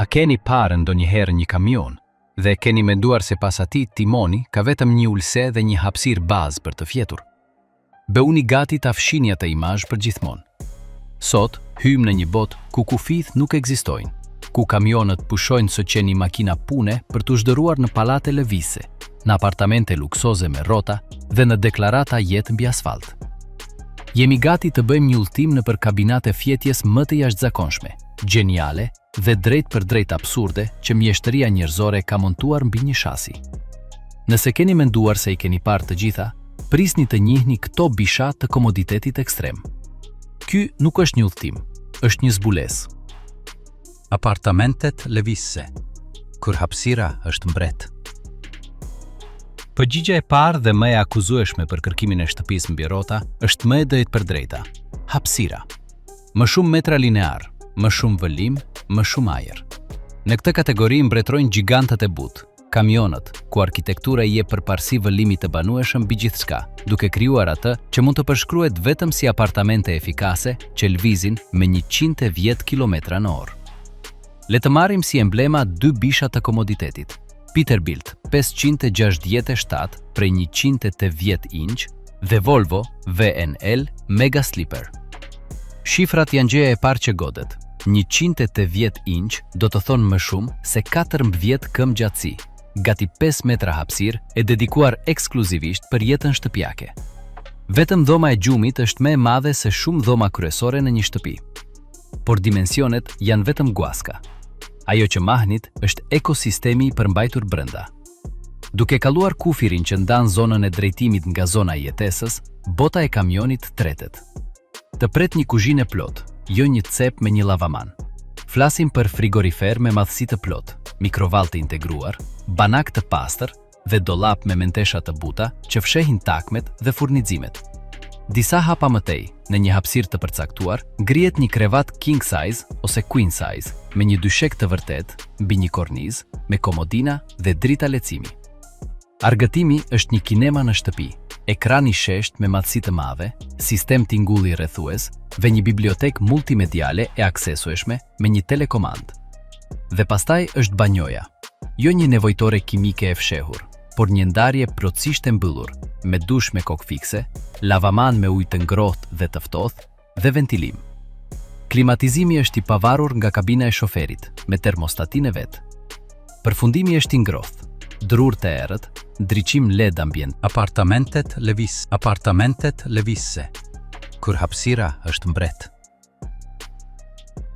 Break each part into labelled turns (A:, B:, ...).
A: keni parë ndonjëherë një kamion dhe keni menduar se pas atij timoni ka vetëm një ulse dhe një hapësirë bazë për të fjetur? Bëuni gati ta fshini atë imazh për gjithmonë. Sot hymë në një botë ku kufith nuk ekzistojnë, ku kamionët pushojnë së qeni makina pune për të zhduruar në pallate lëvizse, në apartamente luksoze me rrota dhe në deklarata jetë mbi asfalt. Jemi gati të bëjmë një udhtim nëpër kabinate fjetjes më të jashtëzakonshme, gjeniale dhe drejt për drejt absurde që mjeshtëria njerëzore ka montuar mbi një shasi. Nëse keni menduar se i keni parë të gjitha, prisni të njihni këto bisha të komoditetit ekstrem. Ky nuk është një udhtim, është një zbulesë.
B: Apartamentet lëvizse, kur hapësira është mbret.
A: Përgjigja e parë dhe më e akuzueshme për kërkimin e shtëpisë mbi rrota është më e drejtë për drejta: hapësira. Më shumë metra linear, më shumë vëlim, më shumë ajër. Në këtë kategori mbretërojnë gjigantët e butë, kamionët, ku arkitektura i jep përparësi vëlimit të banueshëm mbi gjithçka, duke krijuar atë që mund të përshkruhet vetëm si apartamente efikase që lvizin me 110 km/h. Le të marrim si emblema dy bisha të komoditetit: Peterbilt 567 prej 180 inç dhe Volvo VNL Mega Sleeper. Shifrat janë gjëja e parë që godet. 180 inç do të thonë më shumë se 14 këmbë gjatësi, gati 5 metra hapësirë e dedikuar ekskluzivisht për jetën shtëpiake. Vetëm dhoma e gjumit është më e madhe se shumë dhoma kryesore në një shtëpi. Por dimensionet janë vetëm guaska. Ajo që mahnit është ekosistemi i përmbajtur brenda. Duke kaluar kufirin që ndan zonën e drejtimit nga zona e jetesës, bota e kamionit tretet. Të pret një kuzhinë plot, jo një cep me një lavaman. Flasim për frigorifer me madhësi të plot, mikrovallë të integruar, banak të pastër dhe dollap me mentesha të buta që fshehin takmet dhe furnizimet. Disa hapa mëtej, në një hapësirë të përcaktuar, ngrihet një krevat king size ose queen size, me një dyshek të vërtet, mbi një kornizë, me komodina dhe drita lehtësimi. Argëtimi është një kinema në shtëpi, ekran i shesht me madhësi të madhe, sistem tingulli rrethues dhe një bibliotek multimediale e aksesueshme me një telekomand. Dhe pastaj është banjoja, jo një nevojtore kimike e fshehur, por një ndarje plotësisht e mbyllur, me dush me kokë fikse, lavaman me ujë të ngrohtë dhe të ftohtë dhe ventilim. Klimatizimi është i pavarur nga kabina e shoferit, me termostatin e vet. Përfundimi është i ngrohtë, drurë të errët, ndriçim LED ambient.
B: Apartamentet lëvizse, kur hapësira është mbret.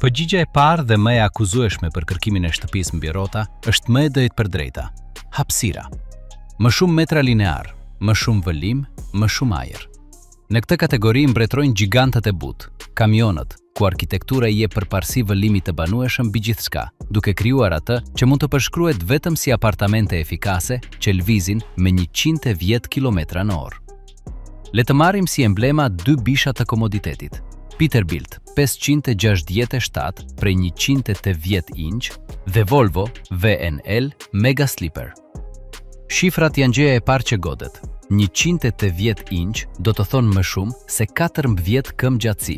A: Përgjigja e parë dhe më e akuzueshme për kërkimin e shtëpisë mbi rrota është më e drejtë për drejta: hapësira. Më shumë metra linear, më shumë vëlim, më shumë ajër. Në këtë kategori mbretërojnë gjigantët e butë, kamionët, ku arkitektura i jep përparësi vëlimit të banueshëm mbi gjithçka, duke krijuar atë që mund të përshkruhet vetëm si apartamente efikase që lvizin me 110 km/h. Le të marrim si emblema dy bisha të komoditetit: Peterbilt 567 prej 180 inç dhe Volvo VNL Mega Sleeper. Shifrat janë gjëja e parë që godet. 180 inç do të thonë më shumë se 14 këmbë gjatësi,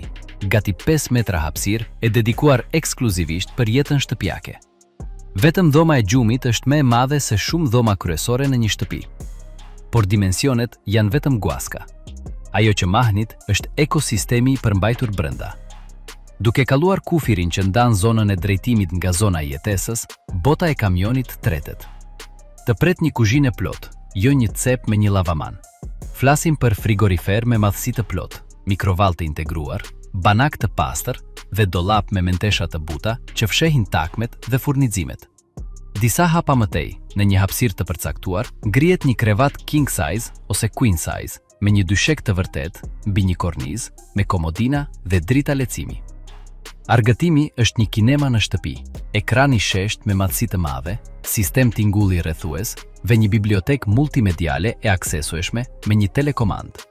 A: gati 5 metra hapësirë e dedikuar ekskluzivisht për jetën shtëpiake. Vetëm dhoma e gjumit është më e madhe se shumë dhoma kryesore në një shtëpi. Por dimensionet janë vetëm guaska. Ajo që mahnit është ekosistemi i përmbajtur brenda. Duke kaluar kufirin që ndan zonën e drejtimit nga zona e jetesës, bota e kamionit tretet. Të pret një kuzhinë plot, jo një cep me një lavaman. Flasim për frigorifer me madhësi të plot, mikrovallë të integruar, banak të pastër dhe dollap me mentesha të buta që fshehin takmet dhe furnizimet. Disa hapa mëtej, në një hapësirë të përcaktuar, ngrihet një krevat king size ose queen size, me një dyshek të vërtet, mbi një kornizë, me komodina dhe drita lehtësimi. Argëtimi është një kinema në shtëpi, ekran i shesht me madhësi të madhe, sistem tingulli rrethues dhe një bibliotek multimediale e aksesueshme me një telekomand.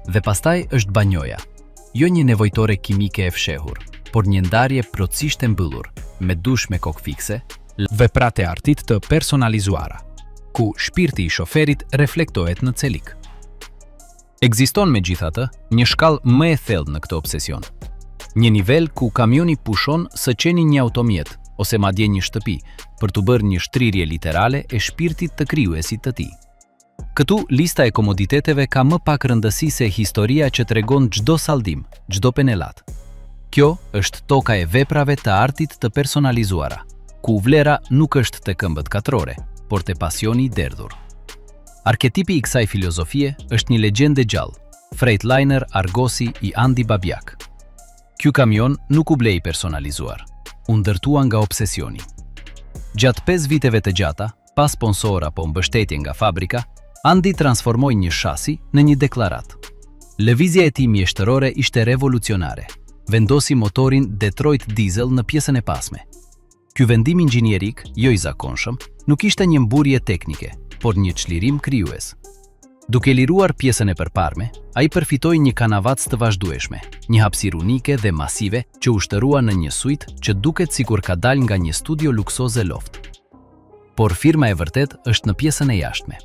A: Dhe pastaj është banjoja, jo një nevojtore kimike e fshehur, por një ndarje plotësisht e mbyllur, me dush me kokë fikse, veprat e artit të personalizuara, ku shpirti i shoferit reflektohet në celik. Ekziston megjithatë një shkallë më e thellë në këtë obsesion. Një nivel ku kamioni pushon së qeni një automjet, ose madje një shtëpi, për të bërë një shtrirje literale e shpirtit të krijuesit të tij. Këtu lista e komoditeteve ka më pak rëndësi se historia që tregon çdo saldim, çdo penelat. Kjo është toka e veprave të artit të personalizuara, ku vlera nuk është te këmbët katrore, por te pasioni i derdhur. Arketipi i kësaj filozofie është një legjendë gjallë, Freightliner Argosy i Andi Babiak. Ky kamion nuk u blej personalizuar, u ndërtua nga obsesioni. Gjatë 5 viteve të gjata, pas sponsor apo mbështetje nga fabrika, Andi transformoi një shasi në një deklarat. Lëvizja e tij mjeshtërore ishte revolucionare. Vendosi motorin Detroit Diesel në pjesën e pasme. Ky vendim inxhinierik, jo i zakonshëm, nuk ishte një mburje teknike, por një çlirim krijues. Duke liruar pjesën e përparme, ai përfitoi një kanavac të vazhdueshme, një hapësirë unike dhe masive që u shtërua në një suite që duket sikur ka dalë nga një studio luksoze loft. Por firma e vërtet është në pjesën e jashtme.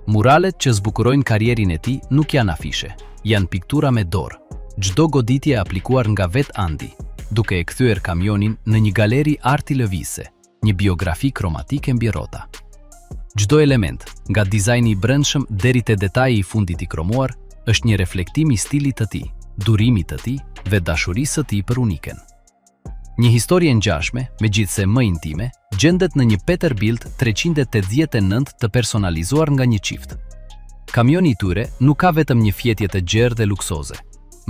A: Muralet që zbukurojnë karrierin e tij nuk janë afishe, janë piktura me dorë. Çdo goditje e aplikuar nga vet Andi, duke e kthyer kamionin në një galeri arti lëvizse, një biografi kromatike mbi rrota. Çdo element, nga dizajni i brendshëm deri te detaji i fundit i kromuar, është një reflektim i stilit të tij, durimit të tij dhe dashurisë së tij për uniken. Një histori e ngjashme, megjithse më intime, gjendet në një Peterbilt 389 të personalizuar nga një çift. Kamioni i tyre nuk ka vetëm një fjetje të gjerë dhe luksoze.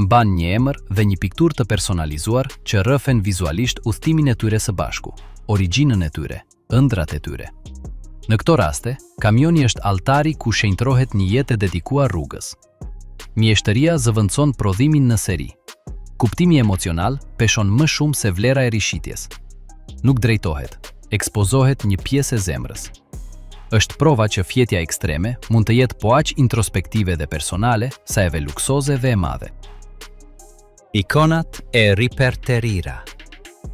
A: Mban një emër dhe një pikturë të personalizuar që rrëfen vizualisht udhtimin e tyre së bashku, origjinën e tyre, ëndrat e tyre. Në këto raste, kamioni është altari ku shenjtrohet një jetë e dedikuar rrugës. Mjeshtëria zëvendëson prodhimin në seri. Kuptimi emocional peshon më shumë se vlera e rishitjes. Nuk drejtohet, ekspozohet një pjesë e zemrës. Është prova që fjetja ekstreme mund të jetë po aq introspektive dhe personale sa eve luksoze dhe e madhe.
B: Ikonat e riperterira.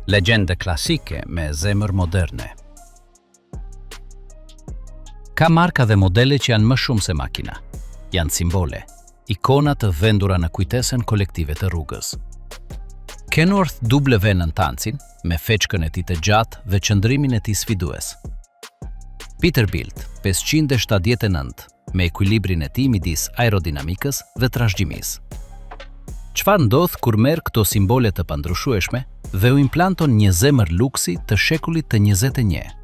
B: Legjende klasike me zemër moderne.
A: Ka marka dhe modele që janë më shumë se makina. Janë simbole, ikona të vendura në kujtesën kolektive të rrugës. Kenworth W9000 me feçkën e tij të gjatë dhe qëndrimin e tij sfidues. Peterbilt 579 me ekuilibrin e tij midis aerodinamikës dhe trashëgimisë. Çfarë ndodh kur merr këto simbole të pandryshueshme dhe u implanton një zemër luksi të shekullit të 21?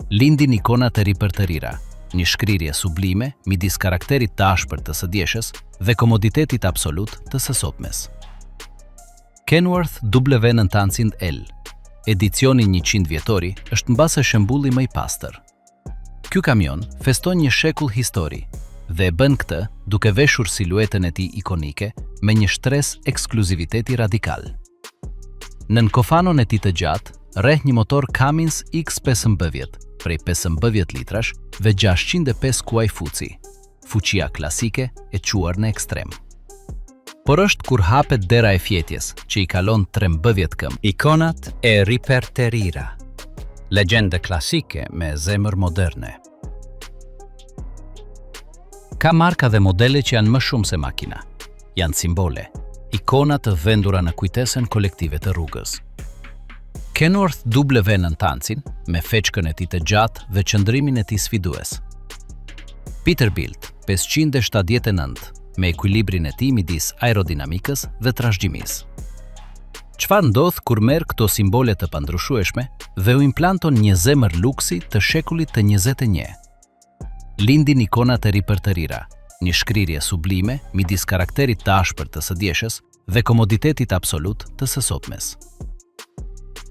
A: Lindin ikonat e riperterira, një shkrirje sublime midis karakterit të ashpërt të së dieshës dhe komoditetit absolut të së sotmes. Kenworth W900L, edicioni 100 vjetori, është mbase shembulli më i pastër. Ky kamion feston një shekull histori dhe e bën këtë duke veshur siluetën e tij ikonike me një shtresë ekskluziviteti radikal. Nën kofanon e tij të gjatë, rreh një motor Cummins X500 prej 15 litrash dhe 605 kuaj fuci, fuqia klasike e quar në ekstrem. Por është kur hapet dera e fjetjes, që i kalon 13 këmbë.
B: Ikonat e riperterira. Legjende klasike me zemër moderne.
A: Ka marka dhe modele që janë më shumë se makina. Janë simbole, ikona të vendura në kujtesën kolektive të rrugës. Kenworth W900 me feçkën e tij të gjatë dhe qëndrimin e tij sfidues. Peterbilt 579 me ekuilibrin e tij midis aerodinamikës dhe trashëgimisë. Çfarë ndodh kur merr këto simbole të pandryshueshme dhe u implanton një zemër luksi të shekullit të 21? Lindin ikonat e riperterira, një shkrirje sublime midis karakterit të ashpërt të së dieshës dhe komoditetit absolut të së sotmes.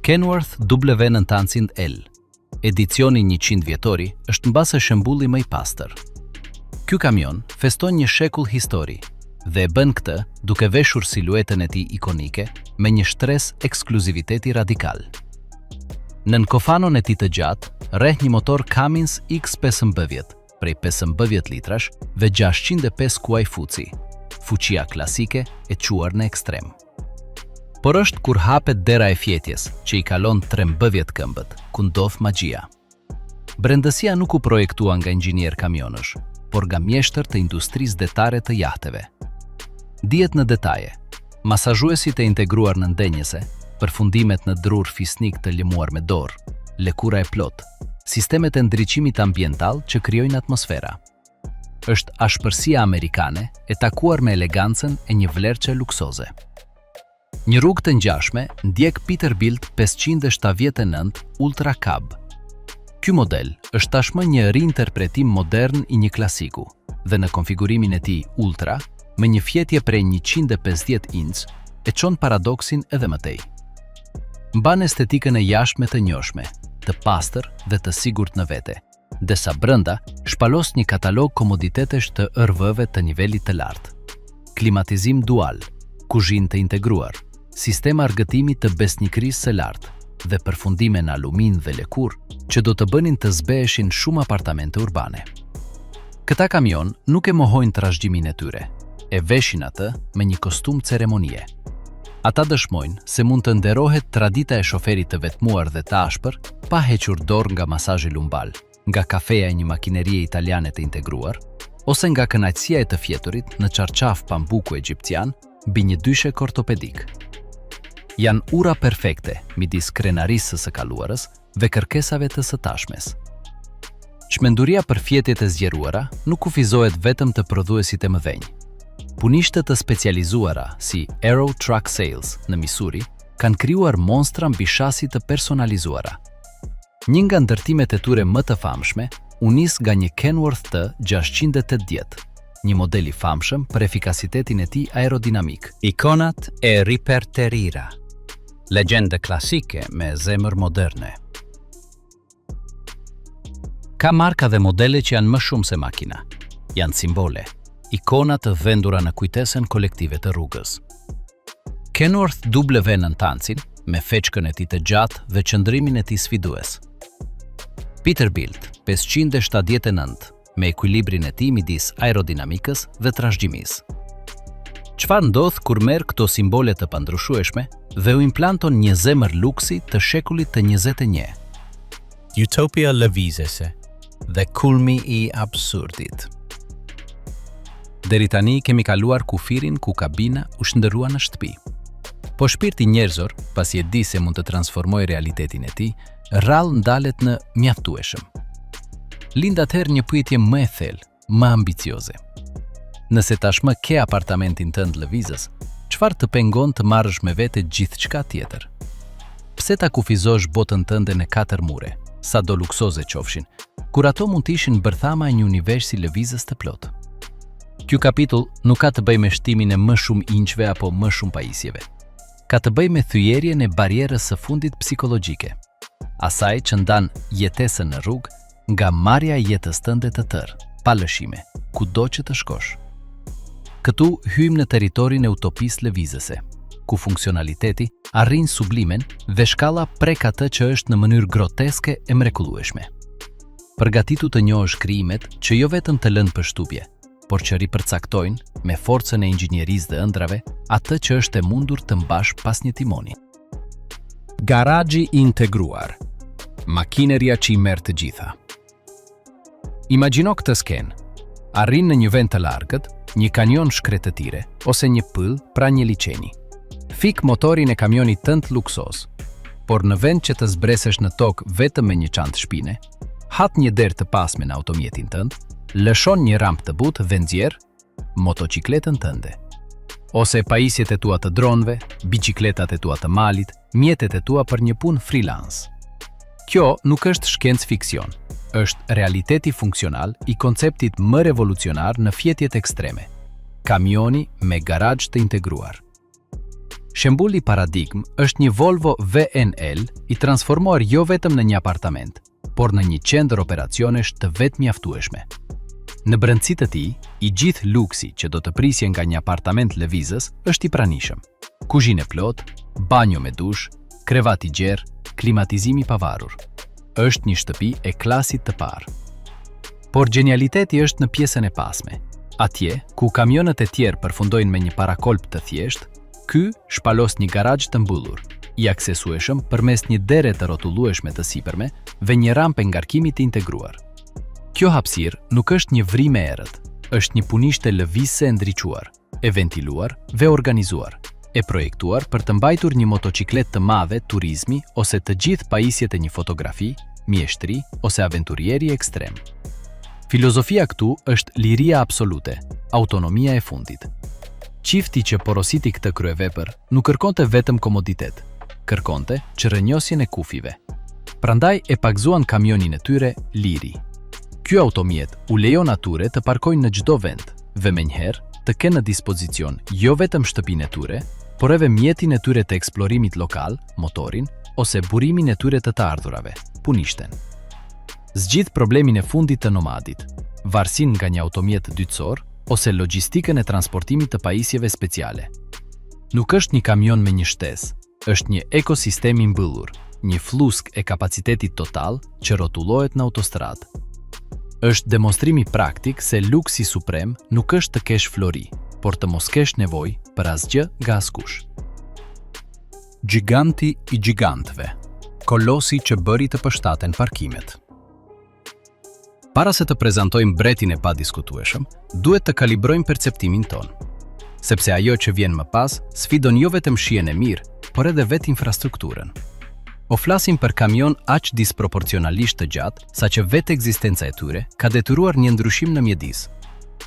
A: Kenworth W900L, edicioni 100 vjetori, është mbase shembulli më i pastër. Ky kamion feston një shekull histori dhe e bën këtë duke veshur siluetën e tij ikonike me një shtresë ekskluziviteti radikal. Nën kofanon e tij të gjatë, rreh një motor Cummins X500 prej 15 litrash dhe 605 kuaj fuci, fuqia klasike e quar në ekstrem. Por është kur hapet dera e fjetjes, që i kalon 13 këmbët, ku ndodh magjia. Brendësia nuk u projektua nga inxhinier kamionësh, por nga mjeshtër të industrisë detare të jahteve. Dihet në detaje, masazhuesit e integruar në ndenjëse, përfundimet në drur fisnik të lëmuar me dorë, lëkura e plot, sistemet e ndriçimit ambiental që krijojnë atmosfera. Është ashpërsia amerikane e takuar me elegancën e një vlerëçe luksoze. Një rrugë të ngjashme ndjek Peterbilt 579 Ultra Cab. Ky model është tashmë një rinterpretim modern i një klasiku dhe në konfigurimin e tij Ultra, me një fjetje prej 150 inç, e çon paradoksin edhe më tej. Mban estetikën e jashtme të njohshme, të pastër dhe të sigurt në vete, ndërsa brenda shpalos një katalog komoditetesh të RV-ve të nivelit të lartë. Klimatizim dual, kuzhinë të integruar, sistema argëtimi të besnikërisë së lartë dhe përfundime në alumin dhe lëkur që do të bënin të zbeheshin shumë apartamente urbane. Këta kamion nuk e mohojnë trashëgimin e tyre, e veshin atë me një kostum ceremonie. Ata dëshmojnë se mund të nderohet tradita e shoferit të vetmuar dhe të ashpër, pa hequr dorë nga masazhi lumbal, nga kafeja e një makinerie italiane të integruar, ose nga kënaqësia e të fjeturit në çarçaf pambuku egjiptian mbi një dyshek ortopedik. Janë ura perfekte midis krenarisë së kaluarës dhe kërkesave të së tashmes. Çmenduria për fjetjet e zgjeruara nuk kufizohet vetëm të prodhuesit e mëdhenj. Punishtë të specializuara si Aero Truck Sales në Missouri kanë krijuar monstra mbi shasi të personalizuara. Një nga ndërtimet e tyre më të famshme u nis nga një Kenworth T680, një model i famshëm për efikasitetin e tij aerodinamik.
B: Ikonat e Riperterira, legjende klasike me zemër moderne. Ka marka dhe modele që janë më shumë se makina. Janë simbole, ikona të vendura në kujtesën kolektive të rrugës. Kenworth W9000 me feçkën e tij të gjatë dhe qëndrimin e tij sfidues. Peterbilt 579 me ekuilibrin e tij midis aerodinamikës dhe trashëgimisë. Çfarë ndodh kur merr këto simbole të pandryshueshme dhe u implanton një zemër luksi të shekullit të 21?
C: Utopia lëvizëse dhe kulmi i absurdit.
A: Deri tani kemi kaluar kufirin ku kabina u shndërrua në shtëpi. Po shpirti njerëzor, pasi e di se mund të transformojë realitetin e tij, rrallë ndalet në mjaftueshëm. Lind atëherë një pyetje më e thellë, më ambicioze. Nëse tashmë ke apartamentin tënd lëvizës, çfarë të pengon të marrësh me vete gjithçka tjetër? Pse ta kufizosh botën tënde në 4 mure, sado luksoze qofshin, kur ato mund të ishin bërthama e një universi lëvizës të plotë? Ky kapitull nuk ka të bëjë me shtimin e më shumë inçve apo më shumë pajisjeve. Ka të bëjë me thyerjen e barierës së fundit psikologjike, asaj që ndan jetesën në rrugë nga marrja e jetës tënde të tërë, pa lëshime, kudo që të shkosh. Këtu hyjmë në territorin e utopisë lëvizëse, ku funksionaliteti arrin sublimen dhe shkalla prek atë që është në mënyrë groteske e mrekullueshme. Përgatitu të njohësh krijimet që jo vetëm të lënë për shtupje, por që ripërcaktojnë me forcën e inxhinierisë dhe ëndrave atë që është e mundur të mbash pas një timoni.
C: Garazhi i integruar.
A: Makineria që i merr të gjitha. Imagjino këtë skenë. Arrin në një vend të largët, një kamion shkretëtire ose një pyll pra një liçeni. Fik motorin e kamionit tënd luksos, por në vend që të zbresesh në tokë vetëm me një çantë shpine, hat një derë të pasme në automjetin tënd, lëshon një rampë të butë dhe nxjerr motocikletën tënde. Ose pajisjet e tua të dronëve, bicikletat e tua të malit, mjetet e tua për një punë freelance. Kjo nuk është shkencë fiksion, është realiteti funksional i konceptit më revolucionar në fjetjet ekstreme, kamioni me garazh të integruar. Shembulli paradigm është një Volvo VNL i transformuar jo vetëm në një apartament, por në një qendër operacionesh të vetë mjaftueshme. Në brendësi të tij, i gjithë luksi që do të prisje nga një apartament lëvizës është i pranishëm. Kuzhinë plot, banjo me dush, krevat i gjerë, klimatizim i pavarur. Është një shtëpi e klasit të parë. Por genialiteti është në pjesën e pasme. Atje, ku kamionët e tjerë përfundojnë me një parakolp të thjeshtë, ky shpalos një garazh të mbyllur, i aksesueshëm përmes një dere të rrotullueshme të sipërme dhe një rampe ngarkimi të integruar. Kjo hapësirë nuk është një vrim e errët, është një punishte lëvizëse e ndriçuar, e ventiluar dhe organizuar, e projektuar për të mbajtur një motociklet të madhe, turizmi ose të gjithë pajisjet e një fotografi, mjeshtri ose aventurieri ekstrem. Filozofia këtu është liria absolute, autonomia e fundit. Qifti që porositi këtë kryevepër nuk kërkonte vetëm komoditet, kërkonte qërënjosjen e kufive. Prandaj e pagzuan kamionin e tyre liri. Ky automjet u lejon atyre të parkojnë në çdo vend, dhe menjëherë të kenë në dispozicion jo vetëm shtëpinë e tyre, por edhe mjetin e tyre të eksplorimit lokal, motorin, ose burimin e tyre të ardhurave, punishten. Zgjidh problemin e fundit të nomadit, varësin nga një automjet dytësor, ose logjistikën e transportimit të pajisjeve speciale. Nuk është një kamion me një shtesë, është një ekosistem i mbyllur, një flusk e kapacitetit total që rrotullohet në autostradë. Është demonstrimi praktik se luksi suprem nuk është të kesh flori, por të mos kesh nevojë për asgjë nga askush.
C: Giganti i gjigantëve, kolosi që bëri të përshtaten parkimet.
A: Para se të prezantojmë bretin e padiskutueshëm, duhet të kalibrojmë perceptimin ton. Sepse ajo që vjen më pas sfidon jo vetëm shijen e mirë, por edhe vetë infrastrukturën. O flasim për kamion aq disproporcionalisht të gjatë, sa që vetë ekzistenca e tyre ka detyruar një ndryshim në mjedis.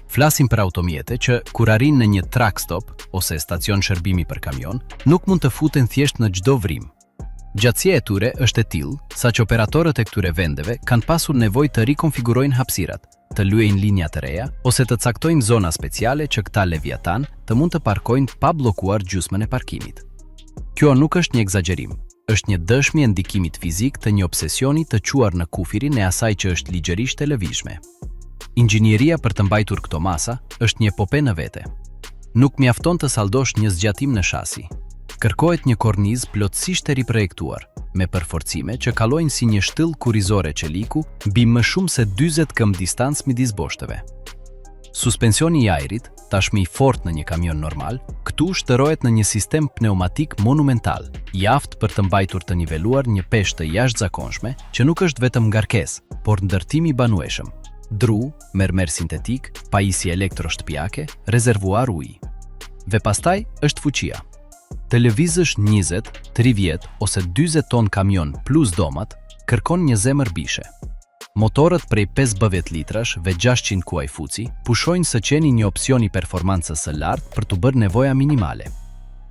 A: Flasim për automjete që, kur arrin në një truck stop ose stacion shërbimi për kamion, nuk mund të futen thjesht në çdo vrim. Gjatësia e tyre është e tillë, sa që operatorët e këtyre vendeve kanë pasur nevojë të rikonfigurojnë hapësirat, të lyejnë linja të reja ose të caktojnë zona speciale që këta leviatan të mund të parkojnë pa bllokuar gjysmën e parkimit. Kjo nuk është një egzagerim, është një dëshmi e ndikimit fizik të një obsesioni të quar në kufirin e asaj që është ligjërisht e lëvizshme. Inxhinieria për të mbajtur këto masa është një epope në vete. Nuk mjafton të saldosh një zgjatim në shasi. Kërkohet një kornizë plotësisht e riprojektuar, me përforcime që kalojnë si një shtyll kurrizore çeliku mbi më shumë se 40 km distancë midis boshtëve. Suspensioni i ajrit, tashmë i fortë në një kamion normal, këtu shtërohet në një sistem pneumatik monumental, i aftë për të mbajtur të niveluar një peshë të jashtëzakonshme që nuk është vetëm ngarkesë, por ndërtim i banueshëm. Dru, mermer sintetik, pajisje elektroshtëpiake, rezervuar uji. Dhe pastaj është fuqia. Të lëvizësh 20, 30 ose 40 ton kamion plus domat, kërkon një zemër bishe. Motorët prej 15 litrash dhe 600 kuaj fuci pushojnë së qeni një opsion i performancës së lartë për të bërë nevoja minimale.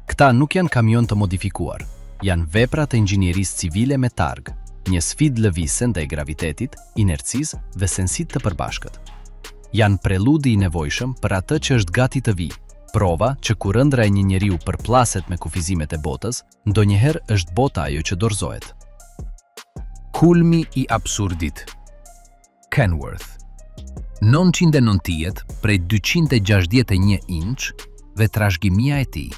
A: Këta nuk janë kamion të modifikuar, janë vepra të inxhinierisë civile me targ, një sfidë lëvizëse ndaj gravitetit, inercisë dhe sensit të përbashkët. Janë preludi i nevojshëm për atë që është gati të vijë, prova që kur ëndra e një njeriu përplaset me kufizimet e botës, ndonjëherë është bota ajo që dorëzohet.
C: Kulmi i absurdit. Kenworth. 990 prej 261 inç dhe trashëgimia e tij.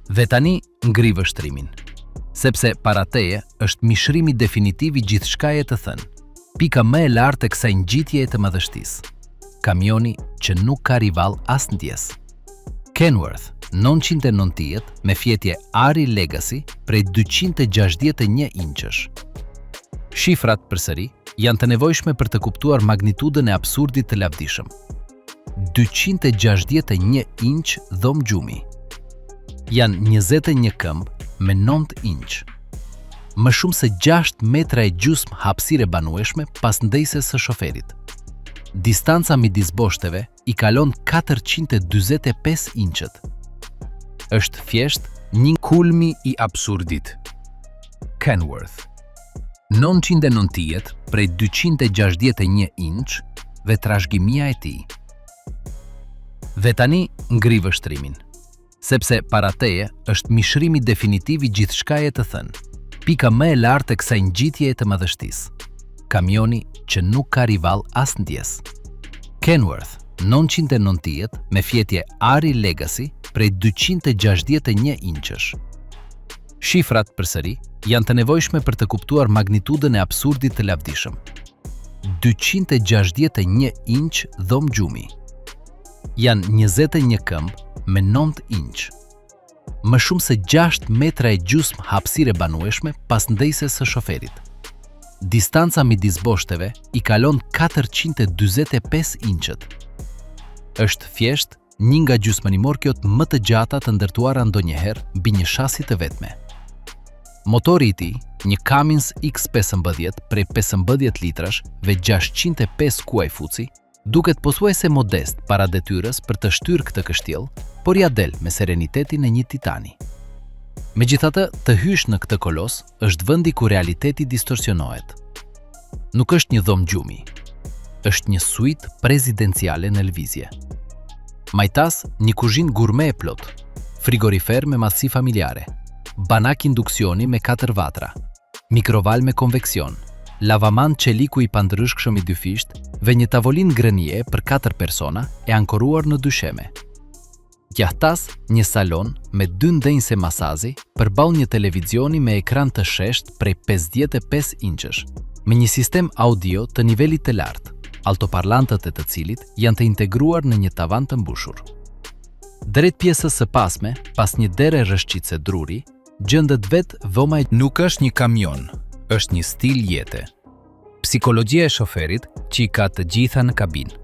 C: Dhe tani ngri vështrimin, sepse para teje është mishrimi definitiv i gjithçkaje të thënë, pika më e lartë e kësaj ngjitjeje të madhështisë. Kamioni që nuk ka rival asnjës. Kenworth 990 me fjetje Ari Legacy prej 261 inçësh. Shifrat përsëri janë të nevojshme për të kuptuar magnitudën e absurdit të lavdishëm. 261 inç dhomë gjumi. Janë 21 këmbë me 9 inç. Më shumë se 6 metra e gjysmë hapësirë banueshme pas ndëjses së shoferit. Distanca midis boshteve i kalon 445 inçët. Është thjesht një kulmi i absurdit. Kenworth 990 prej 261 inç dhe trashëgimia e tij. Dhe tani ngri vështrimin, sepse para teje është mishrimi definitiv i gjithçkaje të thënë, pika më e lartë e kësaj ngjitjeje të madhështisë. Kamioni që nuk ka rival asnjës. Kenworth 990 me fjetje Ari Legacy prej 261 inçësh. Shifrat përsëri janë të nevojshme për të kuptuar magnitudën e absurdit të lavdishëm. 261 inç dhomë gjumi. Janë 21 këmbë me 9 inç. Më shumë se 6 metra e gjysmë hapësirë banueshme pas ndëjses së shoferit. Distanca midis boshteve i kalon 445 inçët. Është thjesht një nga gjysmërimorkjot më të gjata të ndërtuara ndonjëherë mbi një shasi të vetme. Motori i tij, një Cummins X15 prej 15 litrash ve 605 kuaj fuci, duket pothuajse modest para detyrës për të shtyrë këtë kështjell, por ja del me serenitetin e një titani. Megjithatë, të hysh në këtë kolos është vendi ku realiteti distorsionohet. Nuk është një dhomë gjumi, është një suite prezidenciale në lëvizje. Majtas, një kuzhinë gurme e plot, frigorifer me madhësi familjare, banak induksioni me 4 vatra, mikroval me konveksion, lavaman qeliku i pandrëshkshëm i dyfisht dhe një tavolinë grënie për 4 persona e ankoruar në dysheme. Gjahtas, një salon me 2 ndenjse masazi përballë një televizioni me ekran të shesht prej 55 inçesh, me një sistem audio të nivelit të lartë, altoparlantët e të cilit janë të integruar në një tavan të mbushur. Drejt pjesës së pasme, pas një dere rrëshqitse druri, gjendet vetë dhoma e...
A: Nuk është një kamion, është një stil jete. Psikologjia e shoferit që i ka të gjitha në kabinë.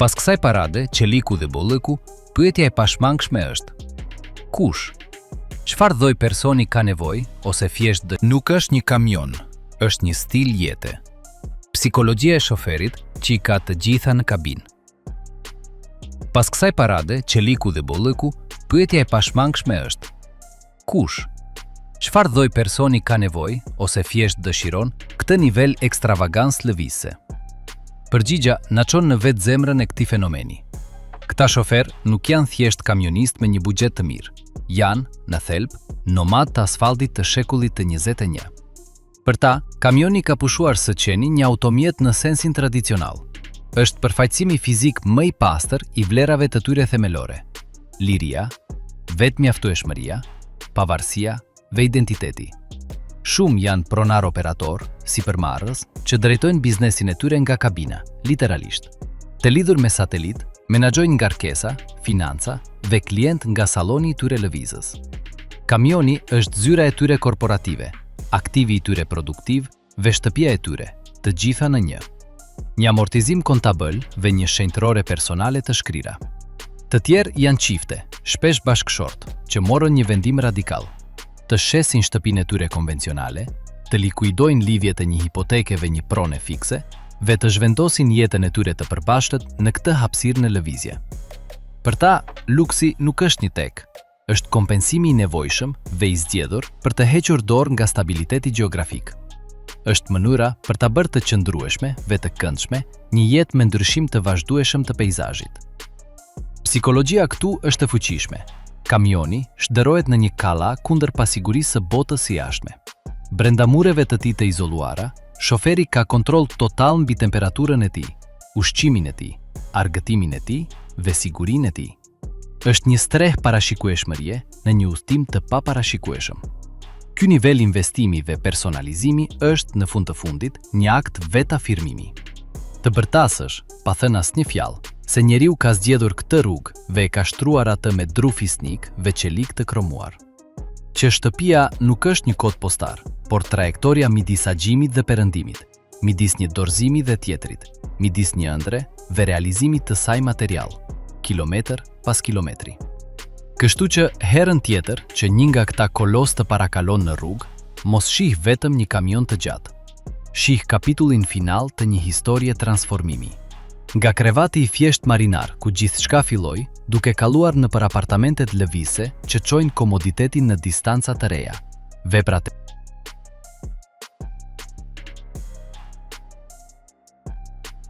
A: Pas kësaj parade, qeliku dhe bollëku, pyetja e pashmangshme është: kush? Çfarë lloj personi ka nevojë ose thjesht Nuk është një kamion, është një stil jete. Psikologjia e shoferit që i ka të gjitha në kabinë. Pas kësaj parade, qeliku dhe bollëku, pyetja e pashmangshme është: kush? Çfarë lloj personi ka nevojë ose thjesht dëshiron këtë nivel ekstravagancë lëvizse? Përgjigja na çon në vetë zemrën e këtij fenomeni. Këta shofer nuk janë thjesht kamionist me një buxhet të mirë. Janë, në thelb, nomad të asfaltit të shekullit të 21. Për ta, kamioni ka pushuar së qeni një automjet në sensin tradicional. Është përfaqësimi fizik më i pastër i vlerave të tyre themelore: liria, vetëmjaftueshmëria, pavarësia dhe identiteti. Shumë janë pronar operator, sipërmarrës, që drejtojnë biznesin e tyre nga kabina, literalisht. Të lidhur me satelit, menaxhojnë ngarkesa, financa dhe klient nga salloni i tyre lëvizës. Kamioni është zyra e tyre korporative, aktivi i tyre produktiv dhe shtëpia e tyre, të gjitha në një. Një amortizim kontabël dhe një shenjtërore personale të shkrira. Të tjerë janë çifte, shpesh bashkëshort, që morën një vendim radikal: të shesin shtëpinë e tyre konvencionale, të likuidojnë lidhjet e një hipoteke dhe një prone fikse, dhe të zhvendosin jetën e tyre të përbashkët në këtë hapësirë në lëvizje. Për ta, luksi nuk është një tek, është kompensimi i nevojshëm dhe i zgjedhur për të hequr dorë nga stabiliteti gjeografik. Është mënyra për ta bërë të qëndrueshme dhe të këndshme një jetë me ndryshim të vazhdueshëm të peizazhit. Psikologjia këtu është e fuqishme. Kamioni shndërrohet në një kalla kundër pasigurisë së botës së jashtme. Brenda mureve të tij të izoluara, shoferi ka kontroll total mbi temperaturën e tij, ushqimin e tij, argëtimin e tij dhe sigurinë e tij. Është një streh parashikueshmërie në një udhtim të paparashikueshëm. Ky nivel investimi dhe personalizimi është në fund të fundit një akt vetafirmimi. Të bërtasësh, pa thënë asnjë fjalë, se njeriu ka zgjedhur këtë rrugë dhe e ka shtruar atë me dru fisnik dhe qelik të kromuar. Që shtëpia nuk është një kod postar, por trajektoria midis agjimit dhe perëndimit, midis një dorëzimi dhe tjetrit, midis një ëndre dhe realizimit të saj material, kilometër pas kilometri. Kështu që herën tjetër që një nga këta kolos të parakalon në rrugë, mos shih vetëm një kamion të gjatë. Shih kapitullin final të një historie transformimi. Nga krevati i thjesht marinar, ku gjithçka filloi, duke kaluar nëpër apartamentet lëvizse që çojnë komoditetin në distanca të reja. Veprat